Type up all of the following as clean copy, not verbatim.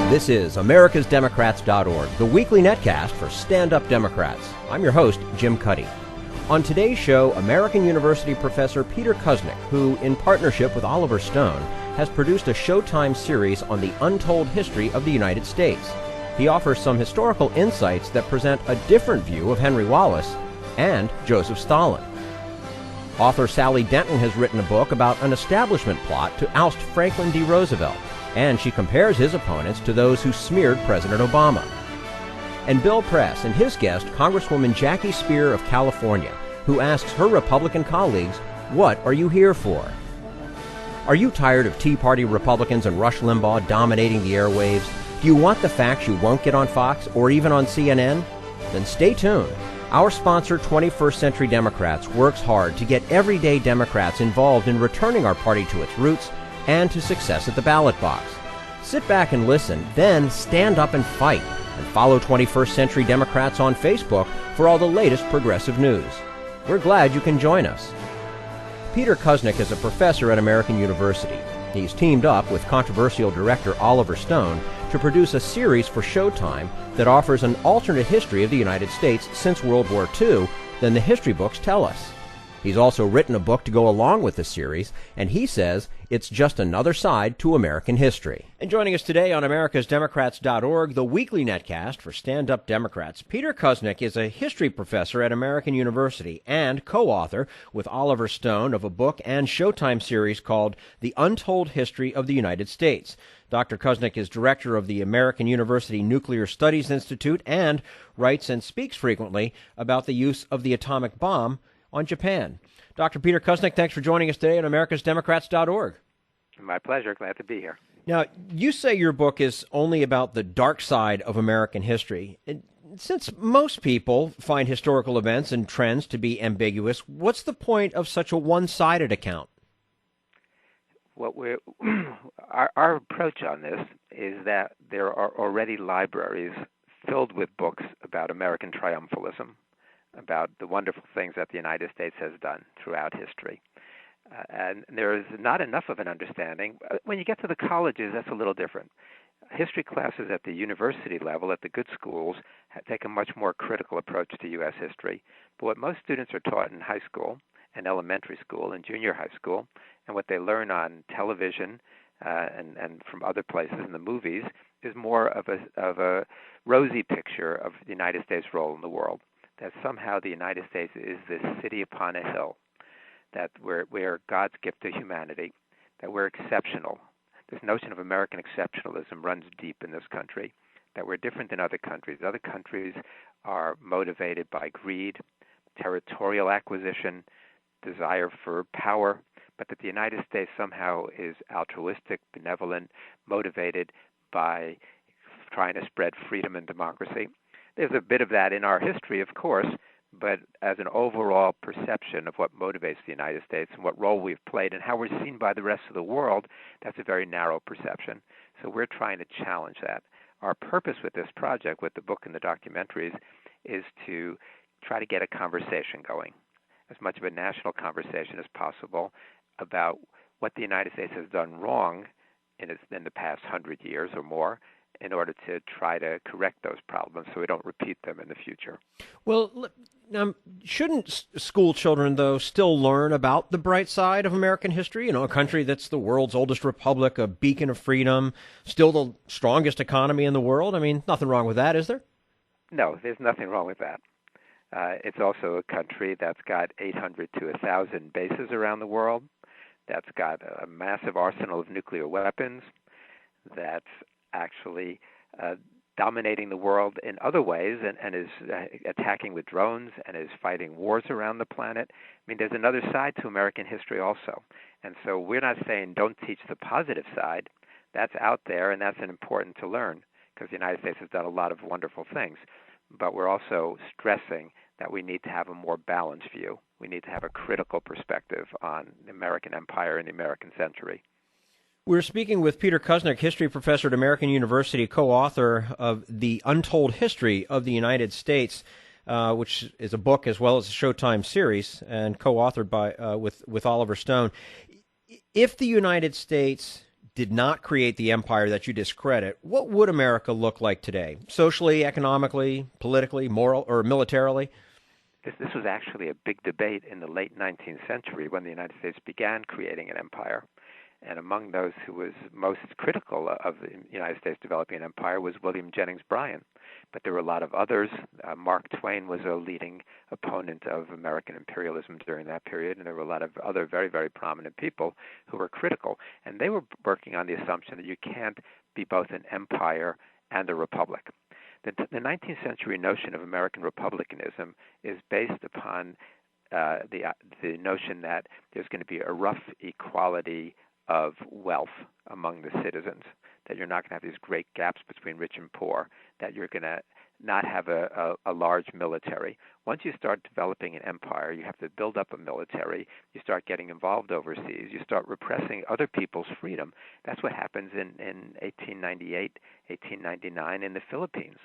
This is americasdemocrats.org, the weekly netcast for stand-up Democrats. I'm your host, Jim Cuddy. On today's show, American University Professor Peter Kuznick, who, in partnership with Oliver Stone, has produced a Showtime series on the untold history of the United States. He offers some historical insights that present a different view of Henry Wallace and Joseph Stalin. Author Sally Denton has written a book about an establishment plot to oust Franklin D. Roosevelt, and she compares his opponents to those who smeared President Obama. And Bill Press and his guest, Congresswoman Jackie Speier of California, who asks her Republican colleagues, "What are you here for?" Are you tired of Tea Party Republicans and Rush Limbaugh dominating the airwaves? Do you want the facts you won't get on Fox or even on CNN? Then stay tuned. Our sponsor, 21st Century Democrats, works hard to get everyday Democrats involved in returning our party to its roots and to success at the ballot box. Sit back and listen, then stand up and fight. And follow 21st Century Democrats on Facebook for all the latest progressive news. We're glad you can join us. Peter Kuznick is a professor at American University. He's teamed up with controversial director Oliver Stone to produce a series for Showtime that offers an alternate history of the United States since World War II than the history books tell us. He's also written a book to go along with the series, and he says it's just another side to American history. And joining us today on americasdemocrats.org, the weekly netcast for stand-up Democrats, Peter Kuznick is a history professor at American University and co-author with Oliver Stone of a book and Showtime series called The Untold History of the United States. Dr. Kuznick is director of the American University Nuclear Studies Institute and writes and speaks frequently about the use of the atomic bomb on Japan. Dr. Peter Kuznick, thanks for joining us today on americasdemocrats.org. My pleasure. Glad to be here. Now, you say your book is only about the dark side of American history. Since most people find historical events and trends to be ambiguous, what's the point of such a one-sided account? Our approach on this is that there are already libraries filled with books about American triumphalism, about the wonderful things that the United States has done throughout history. And there is not enough of an understanding. When you get to the colleges, that's a little different. History classes at the university level, at the good schools, take a much more critical approach to U.S. history. But what most students are taught in high school and elementary school and junior high school, and what they learn on television and from other places in the movies, is more of a rosy picture of the United States' role in the world. That somehow the United States is this city upon a hill, that we're God's gift to humanity, that we're exceptional. This notion of American exceptionalism runs deep in this country, that we're different than other countries. Other countries are motivated by greed, territorial acquisition, desire for power, but that the United States somehow is altruistic, benevolent, motivated by trying to spread freedom and democracy. There's a bit of that in our history, of course, but as an overall perception of what motivates the United States and what role we've played and how we're seen by the rest of the world, that's a very narrow perception. So we're trying to challenge that. Our purpose with this project, with the book and the documentaries, is to try to get a conversation going, as much of a national conversation as possible about what the United States has done wrong in the past 100 years or more, in order to try to correct those problems so we don't repeat them in the future. Well, shouldn't school children, though, still learn about the bright side of American history? You know, a country that's the world's oldest republic, a beacon of freedom, still the strongest economy in the world. I mean, nothing wrong with that, is there? No, there's nothing wrong with that. It's also a country that's got 800 to 1,000 bases around the world, that's got a massive arsenal of nuclear weapons, that's actually dominating the world in other ways and is attacking with drones and is fighting wars around the planet. I mean, there's another side to American history also. And so we're not saying don't teach the positive side. That's out there, and that's important to learn because the United States has done a lot of wonderful things. But we're also stressing that we need to have a more balanced view. We need to have a critical perspective on the American empire and the American century. We're speaking with Peter Kuznick, history professor at American University, co-author of The Untold History of the United States, which is a book as well as a Showtime series, and co-authored by with Oliver Stone. If the United States did not create the empire that you discredit, what would America look like today? Socially, economically, politically, moral, or militarily? This was actually a big debate in the late 19th century when the United States began creating an empire. And among those who was most critical of the United States developing an empire was William Jennings Bryan. But there were a lot of others. Mark Twain was a leading opponent of American imperialism during that period, and there were a lot of other very, very prominent people who were critical. And they were working on the assumption that you can't be both an empire and a republic. The 19th century notion of American republicanism is based upon the notion that there's going to be a rough equality of wealth among the citizens, that you're not going to have these great gaps between rich and poor, that you're going to not have a large military. Once you start developing an empire, you have to build up a military. You start getting involved overseas. You start repressing other people's freedom. That's what happens in 1898, 1899 in the Philippines.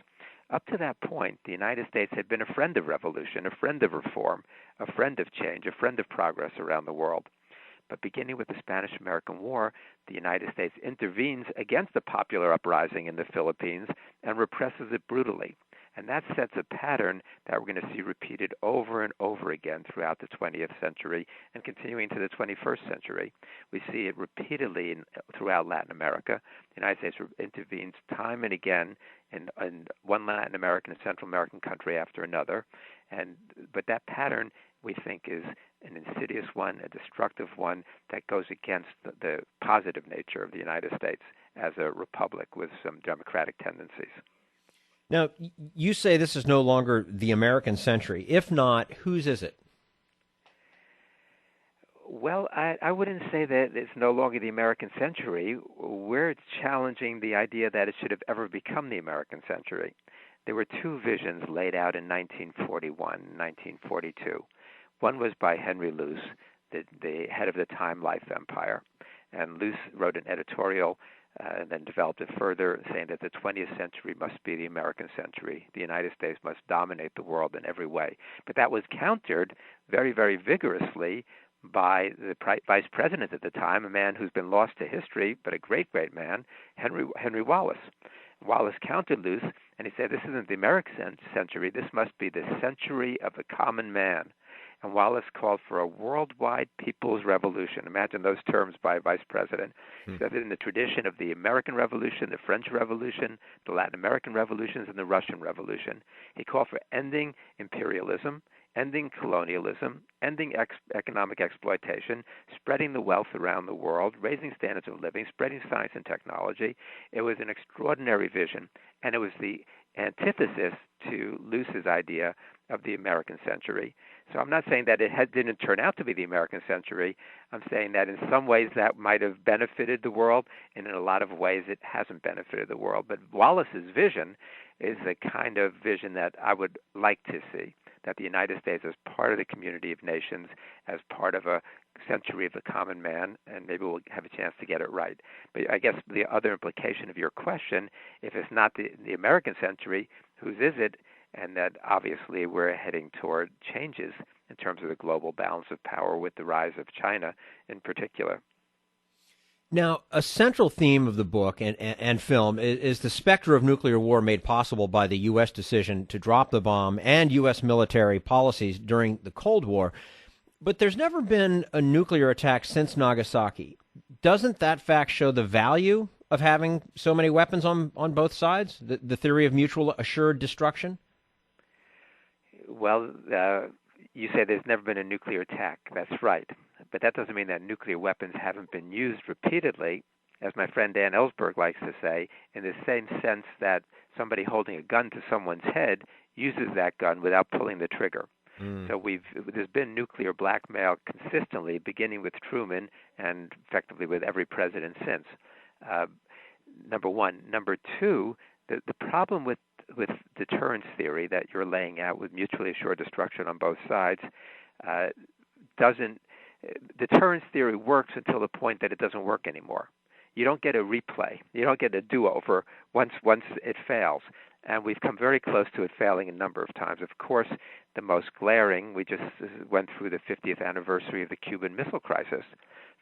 Up to that point, the United States had been a friend of revolution, a friend of reform, a friend of change, a friend of progress around the world. But beginning with the Spanish-American War, the United States intervenes against the popular uprising in the Philippines and represses it brutally. And that sets a pattern that we're going to see repeated over and over again throughout the 20th century and continuing to the 21st century. We see it repeatedly throughout Latin America. The United States intervenes time and again in one Latin American and Central American country after another. But that pattern, we think, is an insidious one, a destructive one that goes against the positive nature of the United States as a republic with some democratic tendencies. Now, you say this is no longer the American century. If not, whose is it? Well, I wouldn't say that it's no longer the American century. We're challenging the idea that it should have ever become the American century. There were two visions laid out in 1941, 1942. One was by Henry Luce, the head of the Time Life Empire. And Luce wrote an editorial and then developed it further, saying that the 20th century must be the American century. The United States must dominate the world in every way. But that was countered very, very vigorously by the vice president at the time, a man who's been lost to history, but a great, great man, Henry Wallace. Wallace countered Luce, and he said, this isn't the American century, this must be the century of the common man. And Wallace called for a worldwide people's revolution. Imagine those terms by a vice president. He said in the tradition of the American Revolution, the French Revolution, the Latin American revolutions, and the Russian Revolution. He called for ending imperialism, ending colonialism, ending economic exploitation, spreading the wealth around the world, raising standards of living, spreading science and technology. It was an extraordinary vision, and it was the antithesis to Luce's idea of the American century. So I'm not saying that it didn't turn out to be the American century. I'm saying that in some ways that might have benefited the world, and in a lot of ways it hasn't benefited the world. But Wallace's vision is the kind of vision that I would like to see, that the United States as part of the community of nations, as part of a century of the common man, and maybe we'll have a chance to get it right. But I guess the other implication of your question, if it's not the American century, whose is it? And that obviously we're heading toward changes in terms of the global balance of power with the rise of China in particular. Now, a central theme of the book and film is the specter of nuclear war made possible by the U.S. decision to drop the bomb and U.S. military policies during the Cold War. But there's never been a nuclear attack since Nagasaki. Doesn't that fact show the value of having so many weapons on both sides, the theory of mutual assured destruction? Well, you say there's never been a nuclear attack. That's right. But that doesn't mean that nuclear weapons haven't been used repeatedly, as my friend Dan Ellsberg likes to say, in the same sense that somebody holding a gun to someone's head uses that gun without pulling the trigger. So there's been nuclear blackmail consistently, beginning with Truman and effectively with every president since. Number one. Number two, the problem with deterrence theory that you're laying out with mutually assured destruction on both sides deterrence theory works until the point that it doesn't work anymore. You don't get a replay. You don't get a do-over once it fails. And we've come very close to it failing a number of times. Of course, the most glaring, we just went through the 50th anniversary of the Cuban Missile Crisis.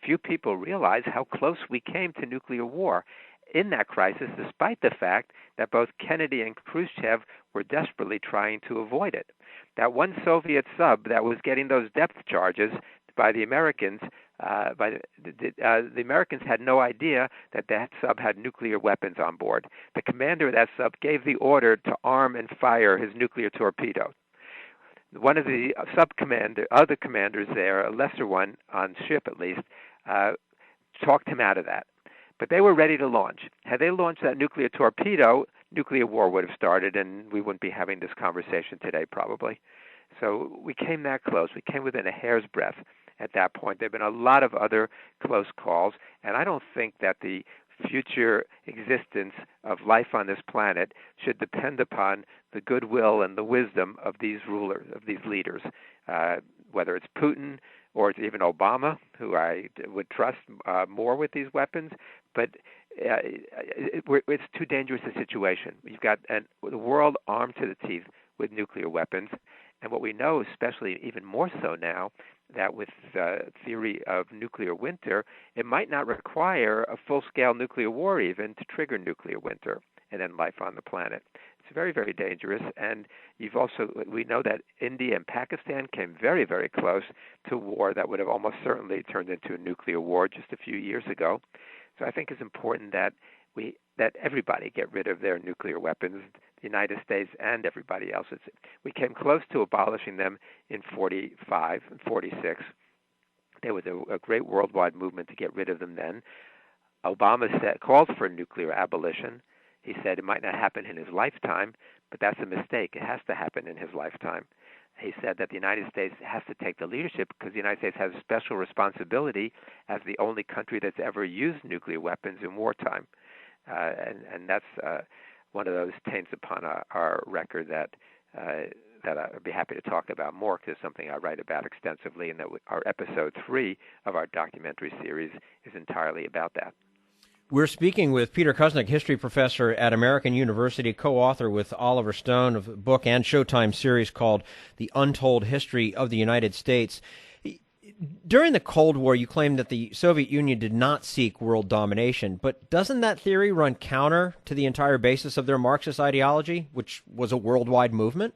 few people realize how close we came to nuclear war in that crisis, despite the fact that both Kennedy and Khrushchev were desperately trying to avoid it. That one Soviet sub that was getting those depth charges by the Americans, the Americans had no idea that that sub had nuclear weapons on board. The commander of that sub gave the order to arm and fire his nuclear torpedo. One of the other commanders there, a lesser one on ship at least, talked him out of that. But they were ready to launch. Had they launched that nuclear torpedo, nuclear war would have started, and we wouldn't be having this conversation today probably. So we came that close. We came within a hair's breadth at that point. There have been a lot of other close calls, and I don't think that the future existence of life on this planet should depend upon the goodwill and the wisdom of these rulers, of these leaders, whether it's Putin or it's even Obama, who I would trust more with these weapons. But it's too dangerous a situation. You've got the world armed to the teeth with nuclear weapons. And what we know, especially even more so now, that with the theory of nuclear winter, it might not require a full-scale nuclear war even to trigger nuclear winter and end life on the planet. It's very, very dangerous. And we know that India and Pakistan came very, very close to war that would have almost certainly turned into a nuclear war just a few years ago. So I think it's important that everybody get rid of their nuclear weapons, the United States and everybody else. We came close to abolishing them in 45 and 46. There was a great worldwide movement to get rid of them then. Obama called for nuclear abolition. He said it might not happen in his lifetime, but that's a mistake. It has to happen in his lifetime. He said that the United States has to take the leadership because the United States has a special responsibility as the only country that's ever used nuclear weapons in wartime. And that's one of those taints upon our record that I'd be happy to talk about more, because it's something I write about extensively, and that our episode 3 of our documentary series is entirely about that. We're speaking with Peter Kuznick, history professor at American University, co-author with Oliver Stone of a book and Showtime series called The Untold History of the United States. During the Cold War, you claimed that the Soviet Union did not seek world domination, but doesn't that theory run counter to the entire basis of their Marxist ideology, which was a worldwide movement?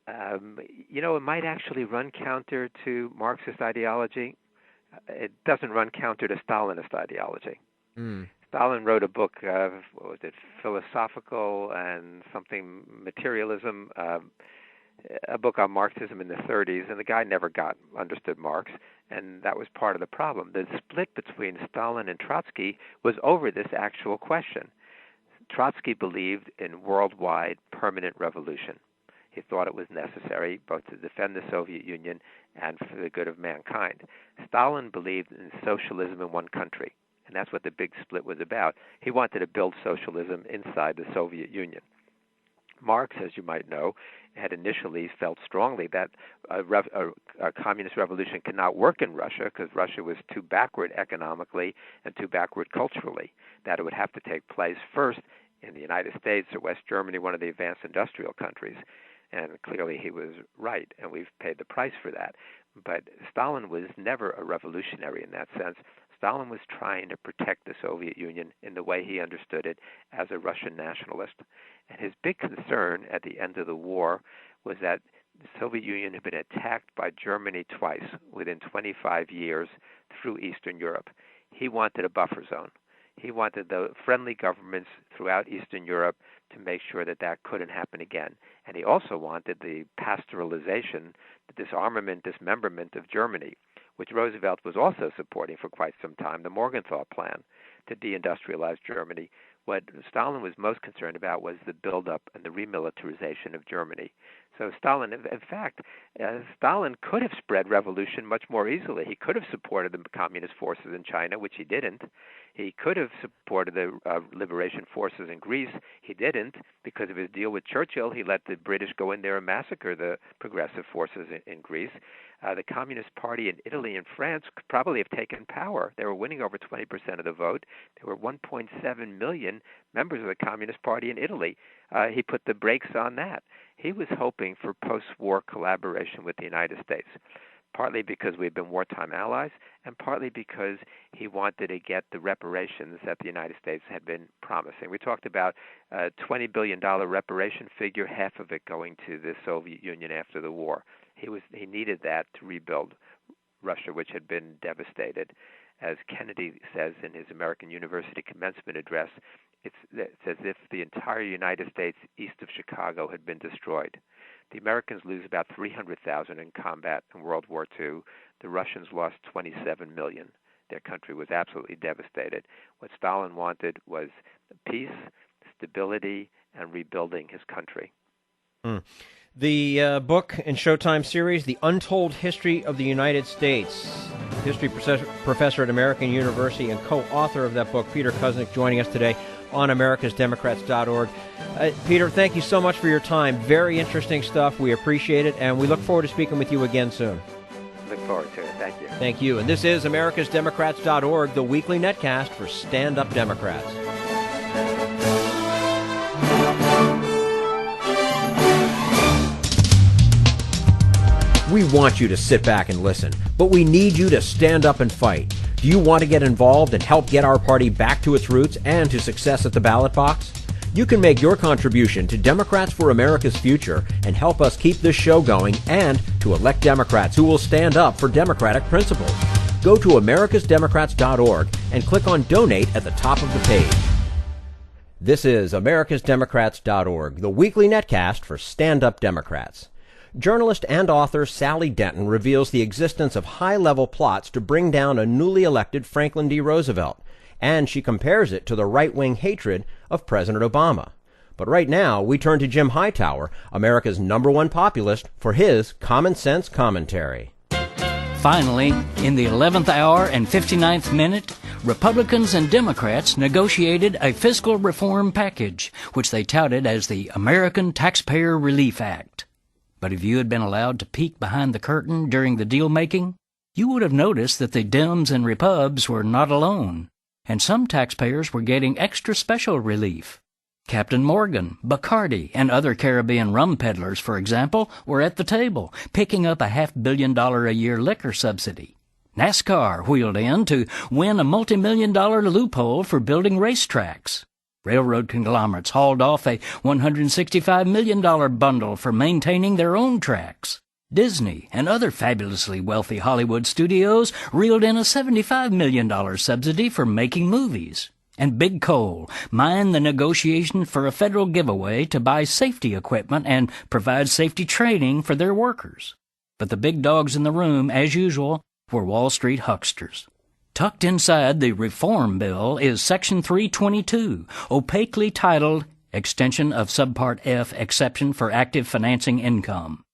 It might actually run counter to Marxist ideology. It doesn't run counter to Stalinist ideology. Stalin wrote a book, philosophical and something materialism, a book on Marxism in the 30s, and the guy never understood Marx, and that was part of the problem. The split between Stalin and Trotsky was over this actual question. Trotsky believed in worldwide permanent revolution. He thought it was necessary both to defend the Soviet Union and for the good of mankind. Stalin believed in socialism in one country, and that's what the big split was about. He wanted to build socialism inside the Soviet Union. Marx, as you might know, had initially felt strongly that a communist revolution could not work in Russia because Russia was too backward economically and too backward culturally, that it would have to take place first in the United States or West Germany, one of the advanced industrial countries. And clearly he was right, and we've paid the price for that. But Stalin was never a revolutionary in that sense. Stalin was trying to protect the Soviet Union in the way he understood it as a Russian nationalist. And his big concern at the end of the war was that the Soviet Union had been attacked by Germany twice within 25 years through Eastern Europe. He wanted a buffer zone. He wanted the friendly governments throughout Eastern Europe to make sure that that couldn't happen again. And he also wanted the pastoralization, the disarmament, dismemberment of Germany, which Roosevelt was also supporting for quite some time, the Morgenthau Plan to deindustrialize Germany. What Stalin was most concerned about was the buildup and the remilitarization of Germany. So Stalin, in fact, Stalin could have spread revolution much more easily. He could have supported the communist forces in China, which he didn't. He could have supported the liberation forces in Greece. He didn't. Because of his deal with Churchill, he let the British go in there and massacre the progressive forces in Greece. The Communist Party in Italy and France could probably have taken power. They were winning over 20% of the vote. There were 1.7 million members of the Communist Party in Italy. He put the brakes on that. He was hoping for post-war collaboration with the United States. partly because we've been wartime allies, and partly because he wanted to get the reparations that the United States had been promising. We talked about a $20 billion reparation figure, half of it going to the Soviet Union after the war. He needed that to rebuild Russia, which had been devastated. As Kennedy says in his American University commencement address, it's as if the entire United States east of Chicago had been destroyed. The Americans lose about 300,000 in combat in World War II. The Russians lost 27 million. Their country was absolutely devastated. What Stalin wanted was peace, stability, and rebuilding his country. The book and Showtime series, The Untold History of the United States. History professor at American University and co-author of that book, Peter Kuznick, joining us today on americasdemocrats.org. Peter, thank you so much for your time. Very interesting stuff. We appreciate it, and we look forward to speaking with you again soon. Look forward to it. Thank you. Thank you. And this is americasdemocrats.org, the weekly netcast for stand-up Democrats. We want you to sit back and listen, but we need you to stand up and fight. Do you want to get involved and help get our party back to its roots and to success at the ballot box? You can make your contribution to Democrats for America's Future and help us keep this show going and to elect Democrats who will stand up for democratic principles. Go to americasdemocrats.org and click on Donate at the top of the page. This is americasdemocrats.org, the weekly netcast for stand-up Democrats. Journalist and author Sally Denton reveals the existence of high-level plots to bring down a newly elected Franklin D. Roosevelt, and she compares it to the right-wing hatred of President Obama. But right now, we turn to Jim Hightower, America's #1 populist, for his common sense commentary. Finally, in the 11th hour and 59th minute, Republicans and Democrats negotiated a fiscal reform package, which they touted as the American Taxpayer Relief Act. But if you had been allowed to peek behind the curtain during the deal-making, you would have noticed that the Dems and Repubs were not alone, and some taxpayers were getting extra special relief. Captain Morgan, Bacardi, and other Caribbean rum peddlers, for example, were at the table, picking up a $500 million a year liquor subsidy. NASCAR wheeled in to win a multi-million-dollar loophole for building racetracks. Railroad conglomerates hauled off a $165 million bundle for maintaining their own tracks. Disney and other fabulously wealthy Hollywood studios reeled in a $75 million subsidy for making movies. And Big Coal mined the negotiation for a federal giveaway to buy safety equipment and provide safety training for their workers. But the big dogs in the room, as usual, were Wall Street hucksters. Tucked inside the reform bill is Section 322, opaquely titled Extension of Subpart F Exception for Active Financing Income.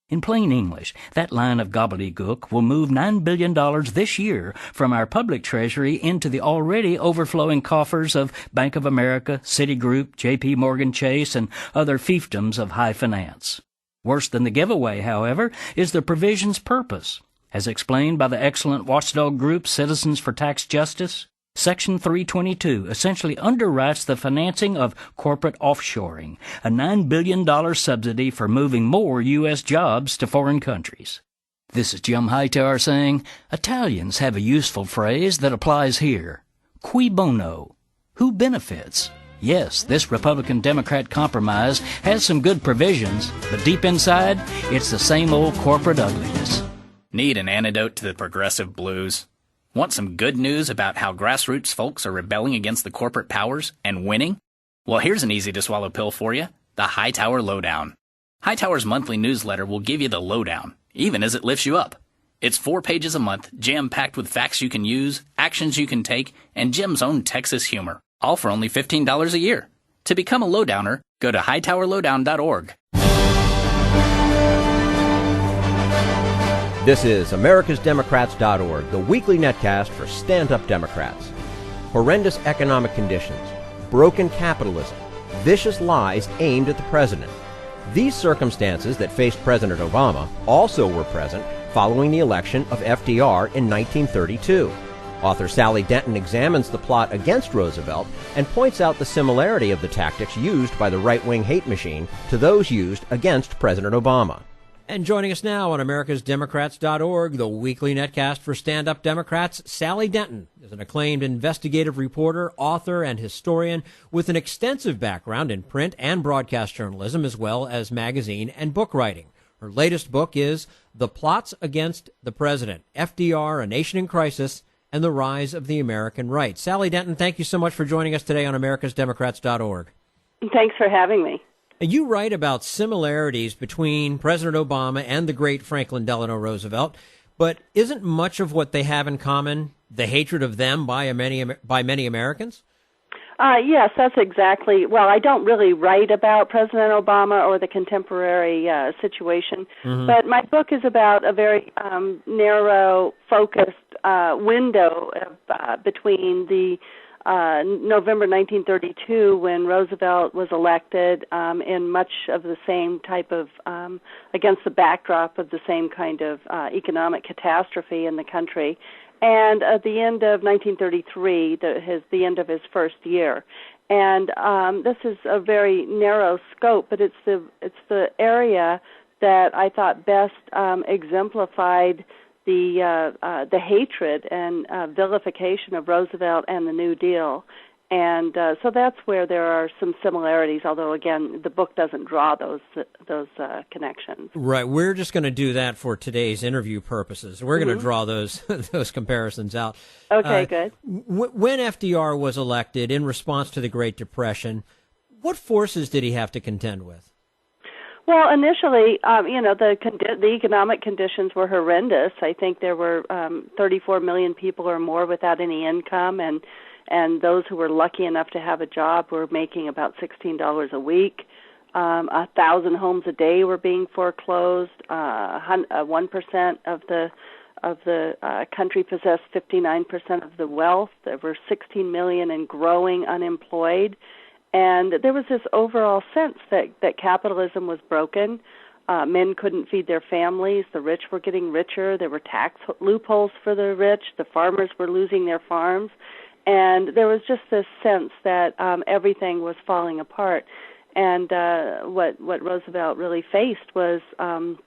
In plain English, that line of gobbledygook will move $9 billion this year from our public treasury into the already overflowing coffers of Bank of America, Citigroup, J.P. Morgan Chase, and other fiefdoms of high finance. Worse than the giveaway, however, is the provision's purpose. As explained by the excellent watchdog group Citizens for Tax Justice, Section 322 essentially underwrites the financing of corporate offshoring, a $9 billion subsidy for moving more U.S. jobs to foreign countries. This is Jim Hightower saying, Italians have a useful phrase that applies here. Cui bono? Who benefits? Yes, this Republican-Democrat compromise has some good provisions, but deep inside, it's the same old corporate ugliness. Need an antidote to the progressive blues? Want some good news about how grassroots folks are rebelling against the corporate powers and winning? Well, here's an easy-to-swallow pill for you, the Hightower Lowdown. Hightower's monthly newsletter will give you the lowdown, even as it lifts you up. It's 4 pages a month, jam-packed with facts you can use, actions you can take, and Jim's own Texas humor, all for only $15 a year. To become a lowdowner, go to hightowerlowdown.org. This is americasdemocrats.org, the weekly netcast for stand-up Democrats. Horrendous economic conditions, broken capitalism, vicious lies aimed at the president. These circumstances that faced President Obama also were present following the election of FDR in 1932. Author Sally Denton examines the plot against Roosevelt and points out the similarity of the tactics used by the right-wing hate machine to those used against President Obama. And joining us now on americasdemocrats.org, the weekly netcast for stand-up Democrats, Sally Denton is an acclaimed investigative reporter, author, and historian with an extensive background in print and broadcast journalism, as well as magazine and book writing. Her latest book is The Plots Against the President, FDR, A Nation in Crisis, and the Rise of the American Right. Sally Denton, thank you so much for joining us today on americasdemocrats.org. Thanks for having me. You write about similarities between President Obama and the great Franklin Delano Roosevelt, but isn't much of what they have in common the hatred of them by many Americans? Yes, that's exactly. Well, I don't really write about President Obama or the contemporary situation, but my book is about a very narrow, focused window between the November 1932, when Roosevelt was elected, in much of the same type of, against the backdrop of the same kind of economic catastrophe in the country, and at the end of 1933, the end of his first year. And this is a very narrow scope, but it's the area that I thought best exemplified the hatred and vilification of Roosevelt and the New Deal. And so that's where there are some similarities, although, again, the book doesn't draw those connections. Right. We're just going to do that for today's interview purposes. We're going to draw those comparisons out. Okay, good. When FDR was elected in response to the Great Depression, what forces did he have to contend with? Well, initially, the economic conditions were horrendous. I think there were 34 million people or more without any income, and those who were lucky enough to have a job were making about $16 a week. 1,000 homes a day were being foreclosed. 1% of the country possessed 59% of the wealth. There were 16 million and growing unemployed. And there was this overall sense that capitalism was broken. Men couldn't feed their families. The rich were getting richer. There were tax loopholes for the rich. The farmers were losing their farms. And there was just this sense that everything was falling apart. And what Roosevelt really faced was a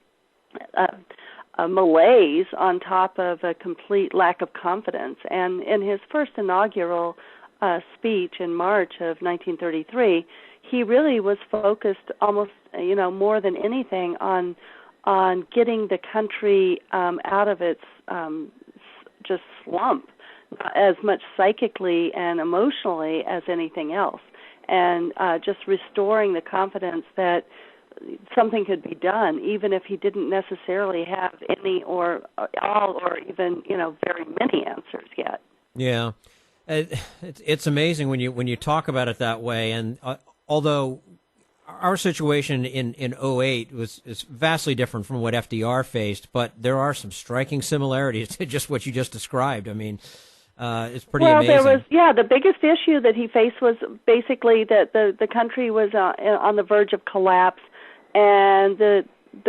malaise on top of a complete lack of confidence. And in his first inaugural speech in March of 1933, he really was focused almost, more than anything on getting the country out of its just slump, as much psychically and emotionally as anything else, and just restoring the confidence that something could be done, even if he didn't necessarily have any or all or even, very many answers yet. Yeah. It's amazing when you talk about it that way, and although our situation in 2008 is vastly different from what FDR faced, but there are some striking similarities to just what you just described. I mean, it's pretty amazing. Well, there was, the biggest issue that he faced was basically that the country was on the verge of collapse, and the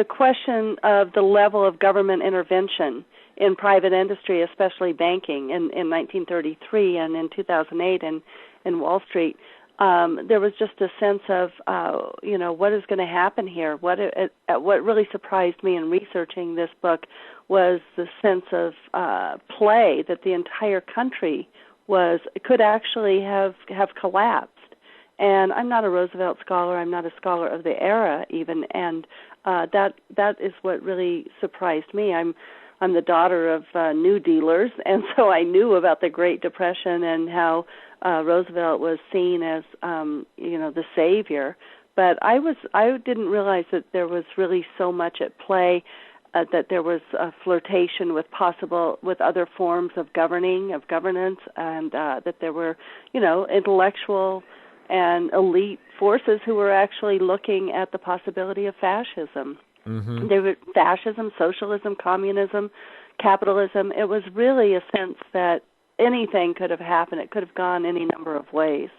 question of the level of government intervention in private industry, especially banking, in 1933 and in 2008 in Wall Street, there was just a sense of, what is going to happen here? What really surprised me in researching this book was the sense of play that the entire country could actually have collapsed. And I'm not a Roosevelt scholar. I'm not a scholar of the era even, and that is what really surprised me. I'm the daughter of New Dealers, and so I knew about the Great Depression and how Roosevelt was seen as, the savior. But I didn't realize that there was really so much at play, that there was a flirtation with other forms of governance, and that there were, intellectual and elite forces who were actually looking at the possibility of fascism. Mm-hmm. There were fascism, socialism, communism, capitalism. It was really a sense that anything could have happened. It could have gone any number of ways.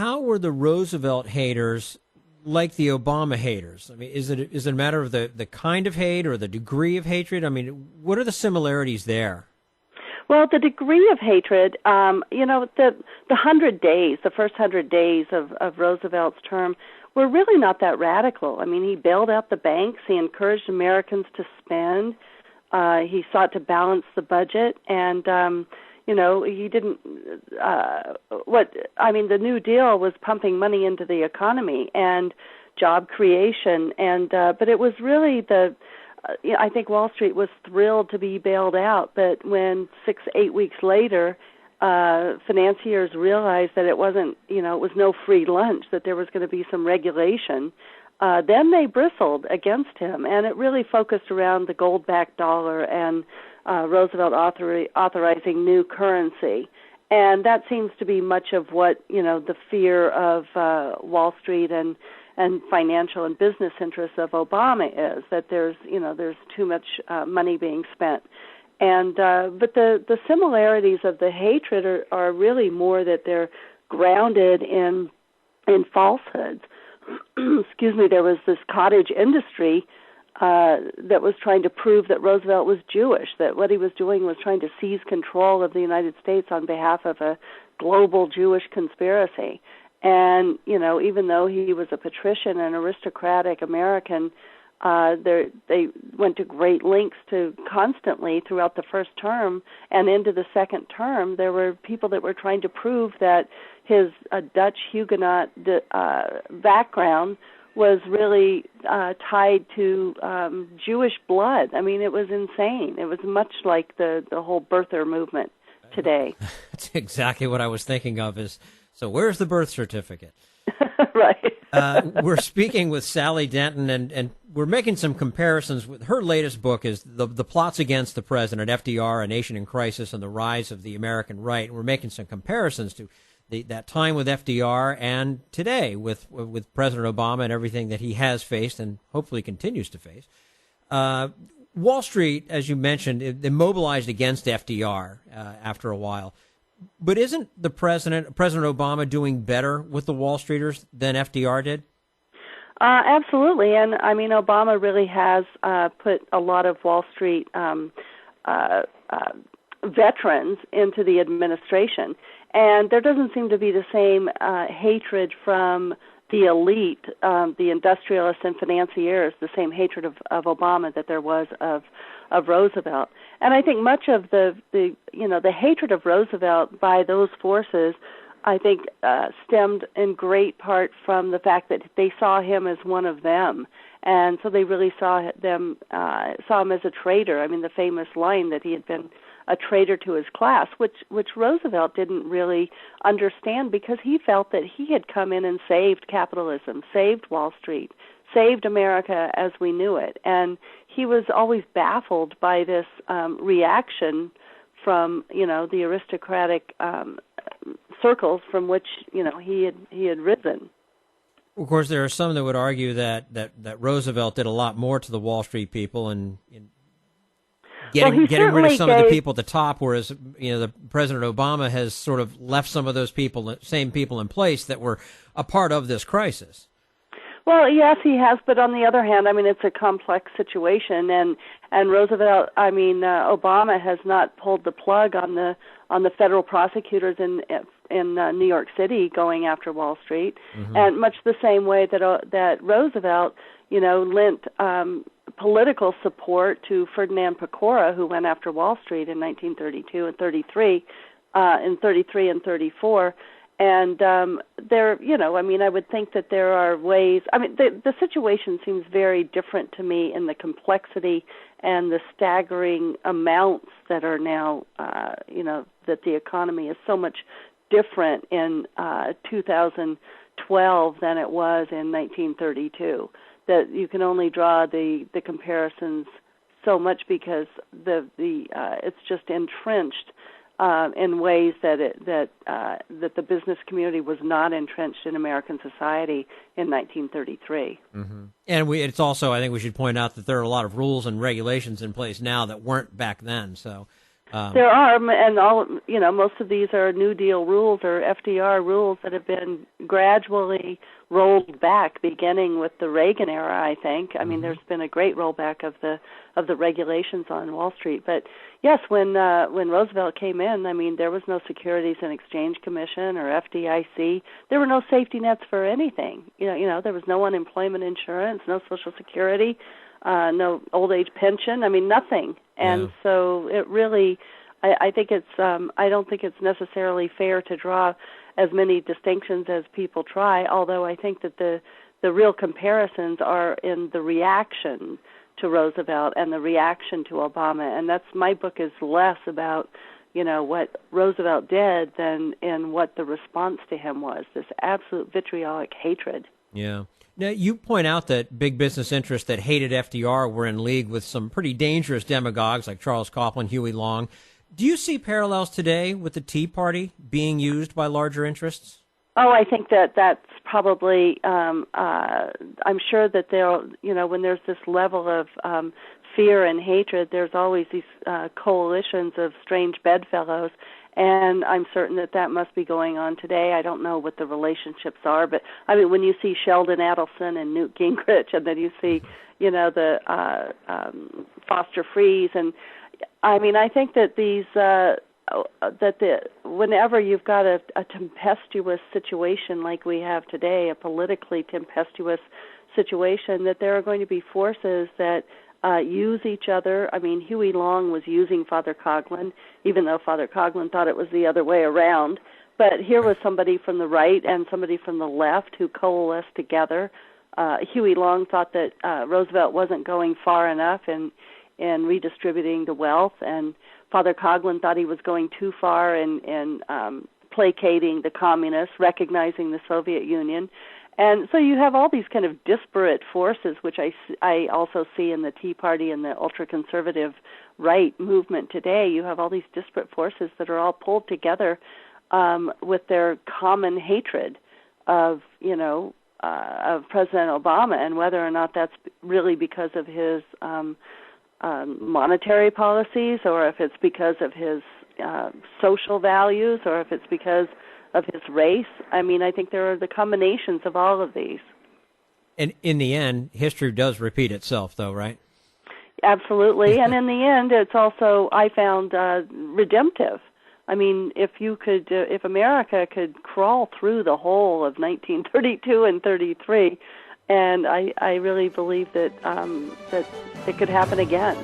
How were the Roosevelt haters like the Obama haters? I mean, is it a matter of the kind of hate or the degree of hatred? I mean, what are the similarities there? Well, the degree of hatred, the 100 days, the first 100 days of Roosevelt's term were really not that radical. I mean, he bailed out the banks. He encouraged Americans to spend. He sought to balance the budget, and he didn't. The New Deal was pumping money into the economy and job creation, and but it was really I think Wall Street was thrilled to be bailed out, but when 6-8 weeks later, financiers realized that it wasn't, it was no free lunch, that there was going to be some regulation, then they bristled against him, and it really focused around the gold-backed dollar and Roosevelt authorizing new currency. And that seems to be much of what, the fear of Wall Street and financial and business interests of Obama is, that there's too much money being spent. And but the similarities of the hatred are really more that they're grounded in falsehoods. Excuse me, there was this cottage industry that was trying to prove that Roosevelt was Jewish, that what he was doing was trying to seize control of the United States on behalf of a global Jewish conspiracy. And, even though he was a patrician and aristocratic American, they went to great lengths to constantly throughout the first term and into the second term, there were people that were trying to prove that his Dutch Huguenot background was really tied to Jewish blood. I mean, it was insane. It was much like the whole birther movement today. That's exactly what I was thinking of so where's the birth certificate? Right. We're speaking with Sally Denton, and we're making some comparisons. With her latest book is the Plots Against the President, FDR, A Nation in Crisis, and the Rise of the American Right. And we're making some comparisons to that time with FDR and today with President Obama and everything that he has faced and hopefully continues to face. Wall Street, as you mentioned, they mobilized against FDR after a while. But isn't President Obama doing better with the Wall Streeters than FDR did? Absolutely. And, I mean, Obama really has put a lot of Wall Street veterans into the administration. And there doesn't seem to be the same hatred from the elite, the industrialists and financiers, the same hatred of Obama that there was of Roosevelt. And I think much of the hatred of Roosevelt by those forces, I think, stemmed in great part from the fact that they saw him as one of them, and so they really saw him as a traitor. I mean, the famous line that he had been a traitor to his class, which Roosevelt didn't really understand, because he felt that he had come in and saved capitalism, saved Wall Street, saved America as we knew it. And he was always baffled by this reaction from, the aristocratic circles from which, he had risen. Of course, there are some that would argue that Roosevelt did a lot more to the Wall Street people and getting rid of some of the people at the top, whereas the President Obama has sort of left some of those same people in place that were a part of this crisis. Well, yes, he has, but on the other hand, I mean, it's a complex situation, and Roosevelt, Obama has not pulled the plug on the federal prosecutors in New York City going after Wall Street, and much the same way that Roosevelt, lent political support to Ferdinand Pecora, who went after Wall Street in 1932 and 33, in 33 and 34. And I would think that there are ways. I mean, the situation seems very different to me in the complexity and the staggering amounts that are now, that the economy is so much different in 2012 than it was in 1932. That you can only draw the comparisons so much because it's just entrenched in ways that the business community was not entrenched in American society in 1933. Mm-hmm. And it's also, I think we should point out that there are a lot of rules and regulations in place now that weren't back then. So There are, and most of these are New Deal rules or FDR rules that have been gradually rolled back, beginning with the Reagan era. I think. I mean, there's been a great rollback of the regulations on Wall Street. But yes, when Roosevelt came in, I mean, there was no Securities and Exchange Commission or FDIC. There were no safety nets for anything. There was no unemployment insurance, no Social Security, no old age pension. I mean, nothing. And so it really, I think it's, I don't think it's necessarily fair to draw as many distinctions as people try, although I think that the real comparisons are in the reaction to Roosevelt and the reaction to Obama. And my book is less about, what Roosevelt did than in what the response to him was, this absolute vitriolic hatred. Yeah. Now, you point out that big business interests that hated FDR were in league with some pretty dangerous demagogues like Charles Coughlin, Huey Long. Do you see parallels today with the Tea Party being used by larger interests? Oh, I think that's probably, I'm sure that when there's this level of fear and hatred, there's always these coalitions of strange bedfellows. And I'm certain that must be going on today. I don't know what the relationships are, but I mean, when you see Sheldon Adelson and Newt Gingrich, and then you see, the Foster Freeze, and I mean, I think that whenever you've got a tempestuous situation like we have today, a politically tempestuous situation, that there are going to be forces that use each other. I mean, Huey Long was using Father Coughlin, even though Father Coughlin thought it was the other way around. But here was somebody from the right and somebody from the left who coalesced together. Huey Long thought that Roosevelt wasn't going far enough in redistributing the wealth, and Father Coughlin thought he was going too far in placating the communists, recognizing the Soviet Union. And so you have all these kind of disparate forces, which I also see in the Tea Party and the ultra-conservative right movement today. You have all these disparate forces that are all pulled together with their common hatred of President Obama, and whether or not that's really because of his monetary policies, or if it's because of his social values, or if it's because of his race. I mean, I think there are the combinations of all of these. And in the end, history does repeat itself, though, right? Absolutely. And in the end, it's also, I found, redemptive. I mean, if America could crawl through the whole of 1932 and 33, and I really believe that it could happen again.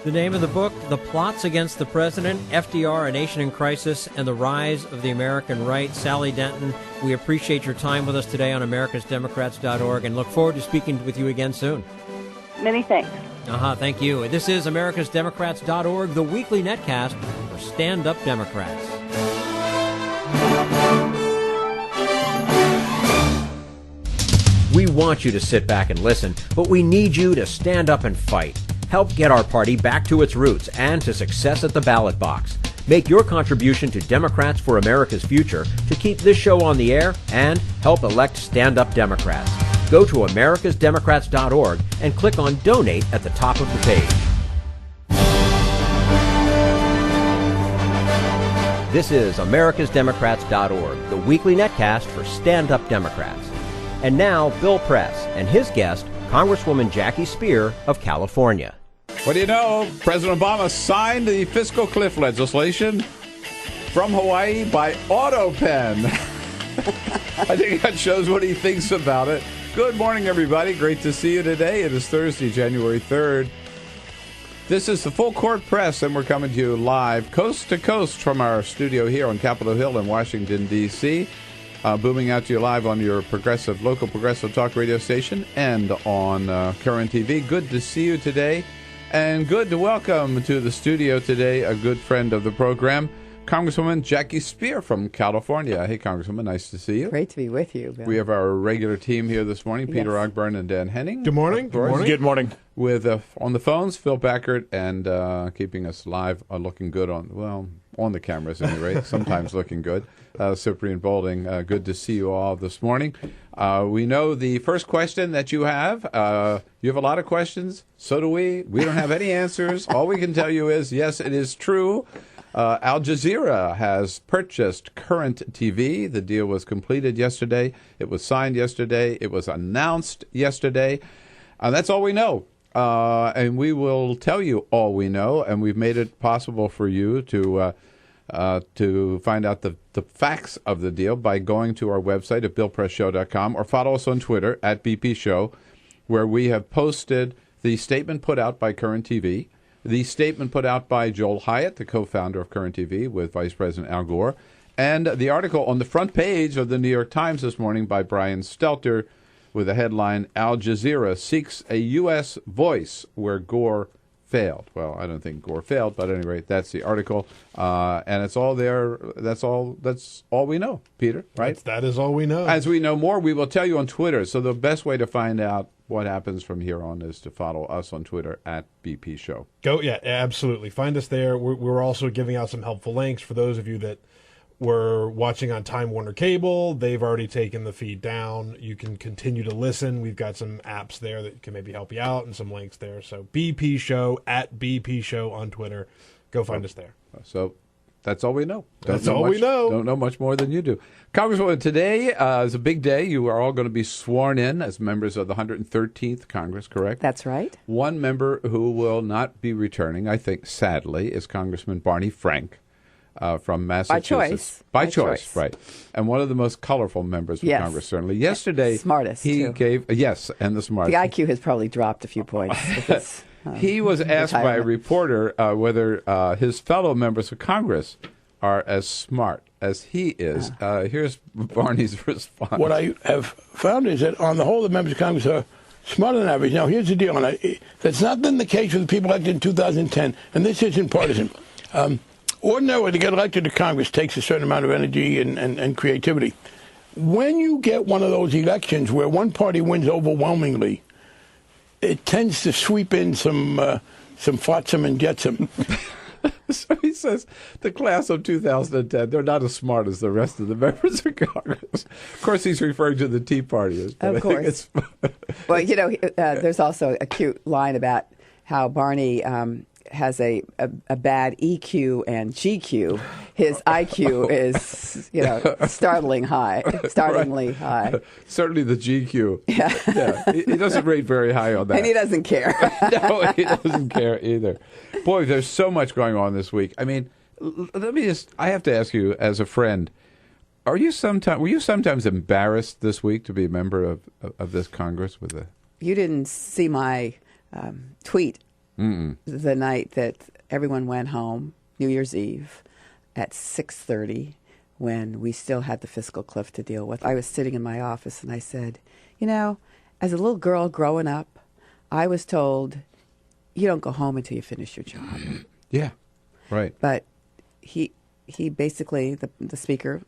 The name of the book, The Plots Against the President, FDR, A Nation in Crisis, and the Rise of the American Right. Sally Denton, we appreciate your time with us today on americasdemocrats.org and look forward to speaking with you again soon. Many thanks. Thank you. This is americasdemocrats.org, the weekly netcast for Stand Up Democrats. We want you to sit back and listen, but we need you to stand up and fight. Help get our party back to its roots and to success at the ballot box. Make your contribution to Democrats for America's Future to keep this show on the air and help elect stand-up Democrats. Go to americasdemocrats.org and click on Donate at the top of the page. This is americasdemocrats.org, the weekly netcast for stand-up Democrats. And now, Bill Press and his guest, Congresswoman Jackie Speier of California. What do you know? President Obama signed the fiscal cliff legislation from Hawaii by auto pen. I think that shows what he thinks about it. Good morning, everybody. Great to see you today. It is Thursday, January 3rd. This is the Full Court Press, and we're coming to you live, coast to coast, from our studio here on Capitol Hill in Washington, D.C., booming out to you live on your local progressive talk radio station and on Current TV. Good to see you today, and good to welcome to the studio today a good friend of the program, Congresswoman Jackie Speier from California. Hey, Congresswoman, nice to see you. Great to be with you, Bill. We have our regular team here this morning, Peter Ogburn and Dan Henning. Good morning. Good morning. Good morning. With on the phones, Phil Packard, and keeping us live, looking good on, well, on the cameras at any rate, sometimes looking good. Cyprian Bolding, good to see you all this morning. We know the first question that you have a lot of questions. So do we. We don't have any answers. All we can tell you is, yes, it is true. Al Jazeera has purchased Current TV. The deal was completed yesterday. It was signed yesterday. It was announced yesterday. That's all we know. And we will tell you all we know. And we've made it possible for you to find out the facts of the deal by going to our website at billpressshow.com or follow us on Twitter at BP Show, where we have posted the statement put out by Current TV, the statement put out by Joel Hyatt, the co-founder of Current TV, with Vice President Al Gore, and the article on the front page of the New York Times this morning by Brian Stelter with the headline, Al Jazeera seeks a U.S. voice where Gore failed. Well, I don't think Gore failed, but at any rate, that's the article, and it's all there. That's all we know, Peter, right? That is all we know. As we know more, we will tell you on Twitter. So the best way to find out what happens from here on is to follow us on Twitter at BP Show. Yeah, absolutely. Find us there. We're also giving out some helpful links for those of you that were watching on Time Warner Cable. They've already taken the feed down. You can continue to listen. We've got some apps there that can maybe help you out and some links there. So BP Show at BP Show on Twitter. Go find us there. So that's all we know. That's all we know. Don't know much more than you do. Congresswoman, today is a big day. You are all going to be sworn in as members of the 113th Congress, correct? That's right. One member who will not be returning, I think, sadly, is Congressman Barney Frank. From Massachusetts. By choice, right. And one of the most colorful members of Congress, certainly. Yesterday, smartest, he too. gave, and the smartest. The IQ has probably dropped a few points. He was asked by a reporter whether his fellow members of Congress are as smart as he is. Here's Barney's response. What I have found is that on the whole, the members of Congress are smarter than average. Now, here's the deal. And that's not been the case with the people elected in 2010, and this isn't partisan. Ordinarily, to get elected to Congress takes a certain amount of energy and creativity. When you get one of those elections where one party wins overwhelmingly, it tends to sweep in some flotsam and jetsam. So he says the class of 2010, they're not as smart as the rest of the members of Congress. Of course, he's referring to the Tea Partiers. Of course. Well, there's also a cute line about how Barney has a bad EQ and GQ. His IQ is startlingly high. Certainly the GQ. Yeah. He doesn't rate very high on that. And he doesn't care. No, he doesn't care either. Boy, there's so much going on this week. I mean, I have to ask you as a friend, were you sometimes embarrassed this week to be a member of this Congress with a... You didn't see my tweet the night that everyone went home, New Year's Eve, at 6:30, when we still had the fiscal cliff to deal with. I was sitting in my office and I said, as a little girl growing up, I was told, you don't go home until you finish your job. Yeah, right. But he basically, the speaker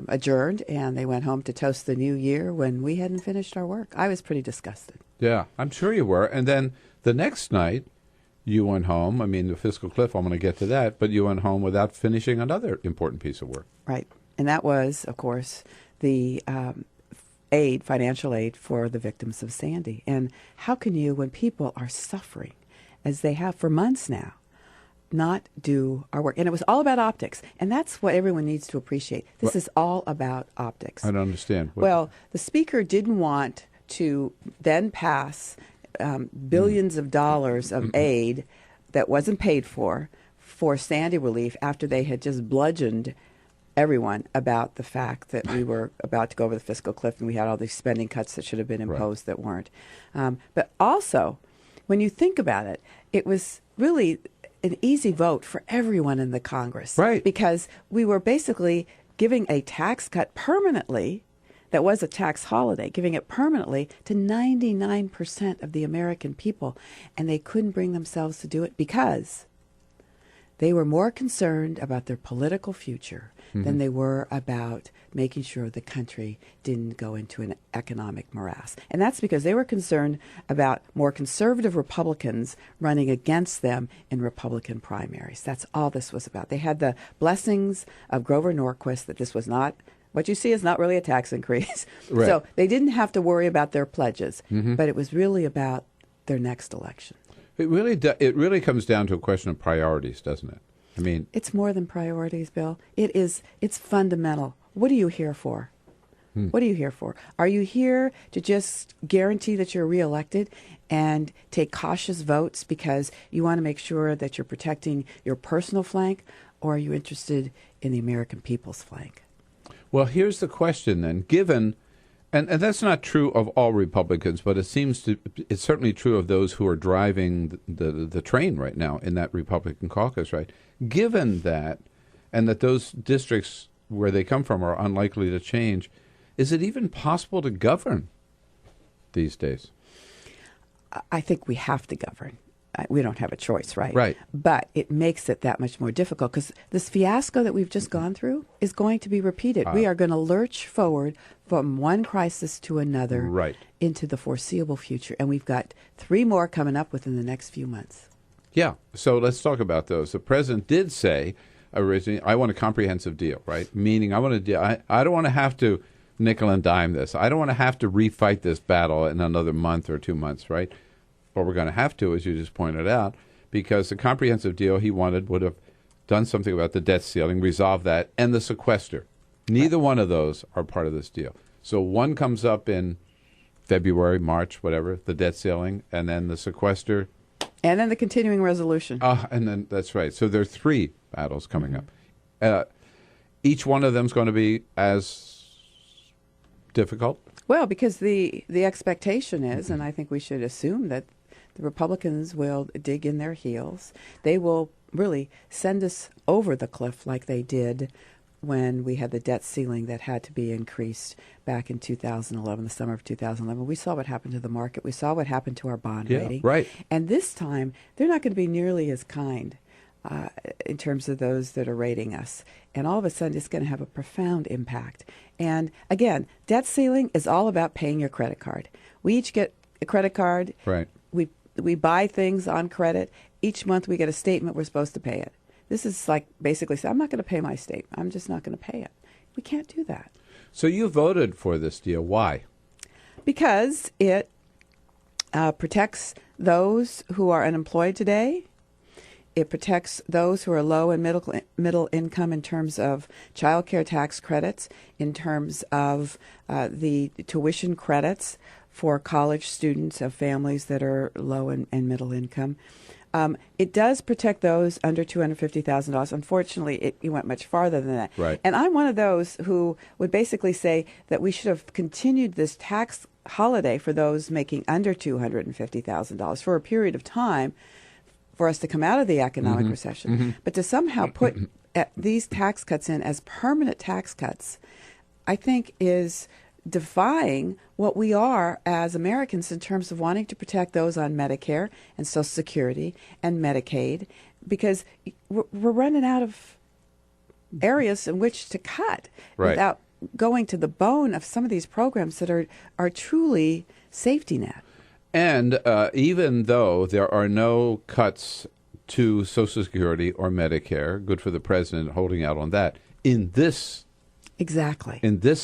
adjourned, and they went home to toast the new year when we hadn't finished our work. I was pretty disgusted. Yeah, I'm sure you were. And then the next night, you went home. I mean, the fiscal cliff, I'm going to get to that, but you went home without finishing another important piece of work. Right. And that was, of course, the financial aid for the victims of Sandy. And how can you, when people are suffering, as they have for months now, not do our work? And it was all about optics. And that's what everyone needs to appreciate. This is all about optics. I don't understand. Well, the speaker didn't want to then pass billions of dollars of aid that wasn't paid for Sandy relief after they had just bludgeoned everyone about the fact that we were about to go over the fiscal cliff and we had all these spending cuts that should have been imposed that weren't. But also, when you think about it, it was really an easy vote for everyone in the Congress. Right. Because we were basically giving a tax cut permanently that was a tax holiday, giving it permanently to 99% of the American people. And they couldn't bring themselves to do it because They were more concerned about their political future than they were about making sure the country didn't go into an economic morass. And that's because they were concerned about more conservative Republicans running against them in Republican primaries. That's all this was about. They had the blessings of Grover Norquist that this was not, what you see is not really a tax increase. Right. So they didn't have to worry about their pledges, but it was really about their next election. It really comes down to a question of priorities, doesn't it? I mean, it's more than priorities, Bill. It's fundamental. What are you here for? What are you here for? Are you here to just guarantee that you're reelected and take cautious votes because you want to make sure that you're protecting your personal flank, or are you interested in the American people's flank? well, here's the question then. Given, and that's not true of all Republicans, but it's certainly true of those who are driving the train right now in that Republican caucus, right? Given that, and that those districts where they come from are unlikely to change, is it even possible to govern these days? I think we have to govern. We don't have a choice, right? Right. But it makes it that much more difficult because this fiasco that we've just gone through is going to be repeated. We are going to lurch forward from one crisis to another into the foreseeable future. And we've got 3 more coming up within the next few months. Yeah. So let's talk about those. The president did say originally, I want a comprehensive deal, right? Meaning I don't want to have to nickel and dime this. I don't want to have to refight this battle in another month or 2 months, right? But we're going to have to, as you just pointed out, because the comprehensive deal he wanted would have done something about the debt ceiling, resolved that, and the sequester. Neither one of those are part of this deal. So one comes up in February, March, whatever, the debt ceiling, and then the sequester. And then the continuing resolution. And then that's right. So there are 3 battles coming up. Each one of them is going to be as difficult? Well, because the expectation is, and I think we should assume that the Republicans will dig in their heels. They will really send us over the cliff like they did when we had the debt ceiling that had to be increased back in 2011, the summer of 2011. We saw what happened to the market. We saw what happened to our bond rating. Right. And this time, they're not going to be nearly as kind in terms of those that are rating us. And all of a sudden, it's going to have a profound impact. And again, debt ceiling is all about paying your credit card. We each get a credit card. Right. We buy things on credit. Each month we get a statement we're supposed to pay it. This is like basically saying, I'm not going to pay my statement. I'm just not going to pay it. We can't do that. So you voted for this deal. Why? Because it protects those who are unemployed today. It protects those who are low and middle income in terms of child care tax credits, in terms of the tuition credits for college students of families that are low and middle income. It does protect those under $250,000. Unfortunately, it went much farther than that. Right. And I'm one of those who would basically say that we should have continued this tax holiday for those making under $250,000 for a period of time for us to come out of the economic recession. But to somehow put these tax cuts in as permanent tax cuts, I think is defying what we are as Americans in terms of wanting to protect those on Medicare and Social Security and Medicaid, because we're running out of areas in which to cut without going to the bone of some of these programs that are truly safety net. And even though there are no cuts to Social Security or Medicare, good for the president holding out on that, in this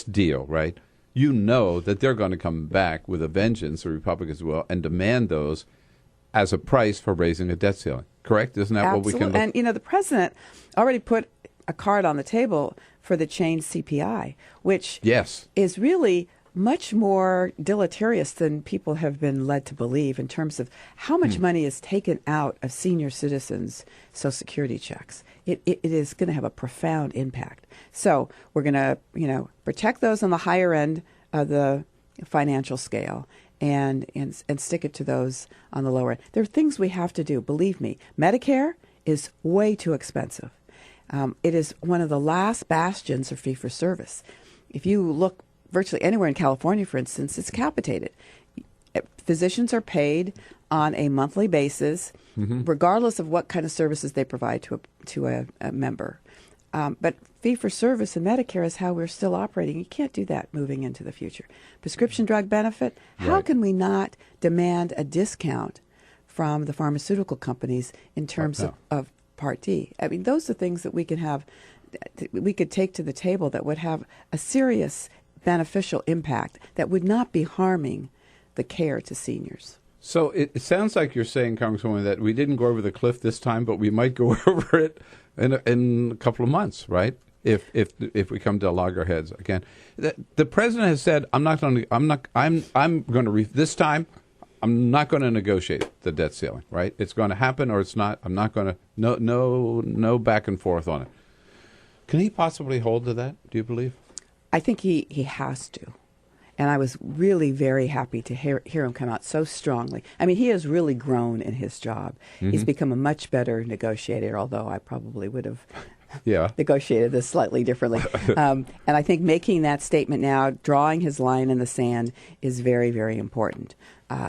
deal, right, you know that they're going to come back with a vengeance, the Republicans will, and demand those as a price for raising a debt ceiling. Correct? Isn't that what we can look? And, the president already put a card on the table for the changed CPI, which is really much more deleterious than people have been led to believe in terms of how much money is taken out of senior citizens' Social Security checks. It is going to have a profound impact. So we're going to, protect those on the higher end of the financial scale and stick it to those on the lower end. There are things we have to do. Believe me, Medicare is way too expensive. It is one of the last bastions of fee-for-service. If you look virtually anywhere in California, for instance, it's capitated. physicians are paid on a monthly basis, regardless of what kind of services they provide to a member. But fee-for-service and Medicare is how we're still operating. You can't do that moving into the future. Prescription drug benefit, how can we not demand a discount from the pharmaceutical companies in terms of Part D? I mean, those are things that we could take to the table that would have a serious beneficial impact that would not be harming the care to seniors. So it sounds like you're saying, Congresswoman, that we didn't go over the cliff this time, but we might go over it in a couple of months, right? If we come to loggerheads again. The president has said, this time I'm not going to negotiate the debt ceiling, right? It's going to happen or it's not. I'm not going to, no back and forth on it. Can he possibly hold to that, do you believe? I think he has to. And I was really very happy to hear him come out so strongly. I mean, he has really grown in his job. He's become a much better negotiator, although I probably would have negotiated this slightly differently. And I think making that statement now, drawing his line in the sand, is very, very important.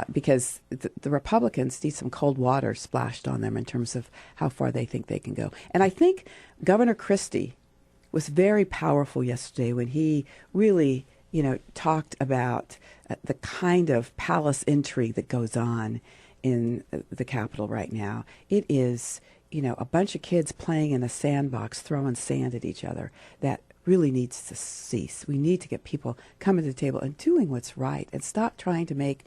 Because the Republicans need some cold water splashed on them in terms of how far they think they can go. And I think Governor Christie was very powerful yesterday when he really, talked about the kind of palace intrigue that goes on in the Capitol right now. It is, a bunch of kids playing in a sandbox, throwing sand at each other. That really needs to cease. We need to get people coming to the table and doing what's right and stop trying to make,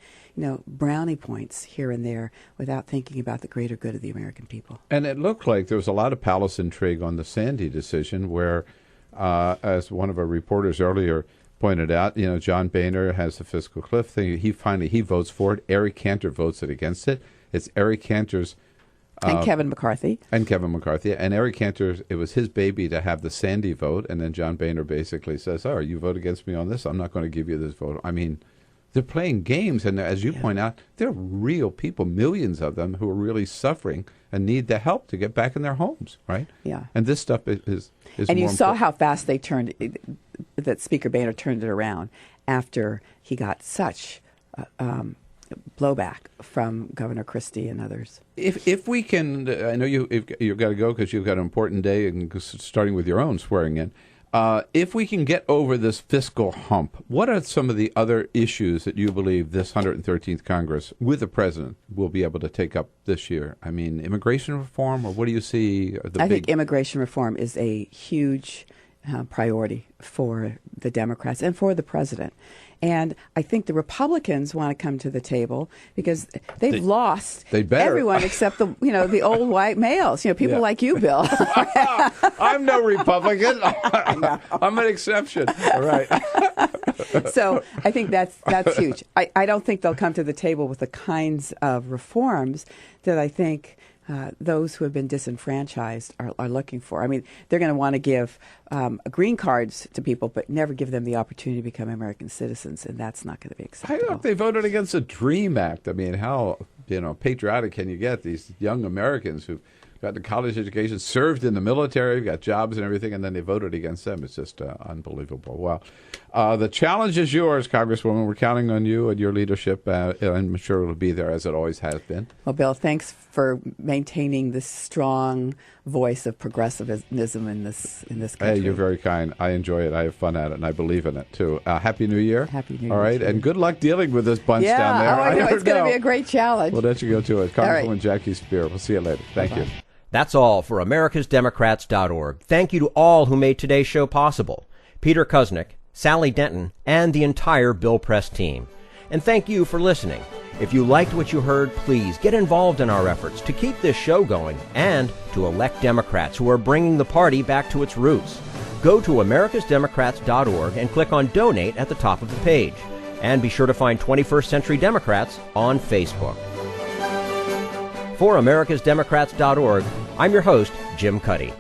brownie points here and there without thinking about the greater good of the American people. And it looked like there was a lot of palace intrigue on the Sandy decision where, as one of our reporters earlier pointed out, John Boehner has the fiscal cliff thing. He votes for it. Eric Cantor votes it against it. It's Eric Cantor's and Kevin McCarthy. And Eric Cantor, it was his baby to have the Sandy vote, and then John Boehner basically says, "Oh, you vote against me on this, I'm not going to give you this vote." I mean, they're playing games, and as you point out, they're real people, millions of them, who are really suffering and need the help to get back in their homes, right? Yeah. And this stuff is and you more saw important. how fast that Speaker Boehner turned it around after he got such blowback from Governor Christie and others. If we can, I know you've got to go because you've got an important day, and starting with your own swearing in. If we can get over this fiscal hump, what are some of the other issues that you believe this 113th Congress, with the president, will be able to take up this year? I mean, immigration reform, or what do you see? I think immigration reform is a huge priority for the Democrats and for the president. And I think the Republicans want to come to the table because they've lost everyone except the old white males. People like you, Bill. I'm no Republican. I'm an exception. All right. So I think that's huge. I don't think they'll come to the table with the kinds of reforms that I think those who have been disenfranchised are looking for. I mean, they're going to want to give green cards to people, but never give them the opportunity to become American citizens, and that's not going to be acceptable. I don't know if they voted against the DREAM Act. I mean, how patriotic can you get? These young Americans who've got a college education, served in the military, got jobs and everything, and then they voted against them. It's just unbelievable. Well, the challenge is yours, Congresswoman. We're counting on you and your leadership, and I'm sure it'll be there as it always has been. Well, Bill, thanks for maintaining this strong voice of progressivism in this country. Hey, you're very kind. I enjoy it. I have fun at it, and I believe in it, too. Happy New Year. Happy New Year. All right, and good luck dealing with this bunch down there. I know. It's going to be a great challenge. We'll let you go to it. Congresswoman Jackie Speier. We'll see you later. Thank you. That's all for americasdemocrats.org. Thank you to all who made today's show possible. Peter Kuznick, Sally Denton, and the entire Bill Press team. And thank you for listening. If you liked what you heard, please get involved in our efforts to keep this show going and to elect Democrats who are bringing the party back to its roots. Go to americasdemocrats.org and click on Donate at the top of the page. And be sure to find 21st Century Democrats on Facebook. For americasdemocrats.org, I'm your host, Jim Cuddy.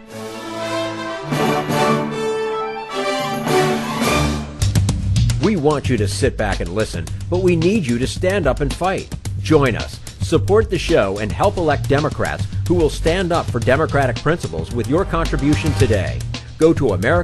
We want you to sit back and listen, but we need you to stand up and fight. Join us, support the show, and help elect Democrats who will stand up for democratic principles with your contribution today. Go to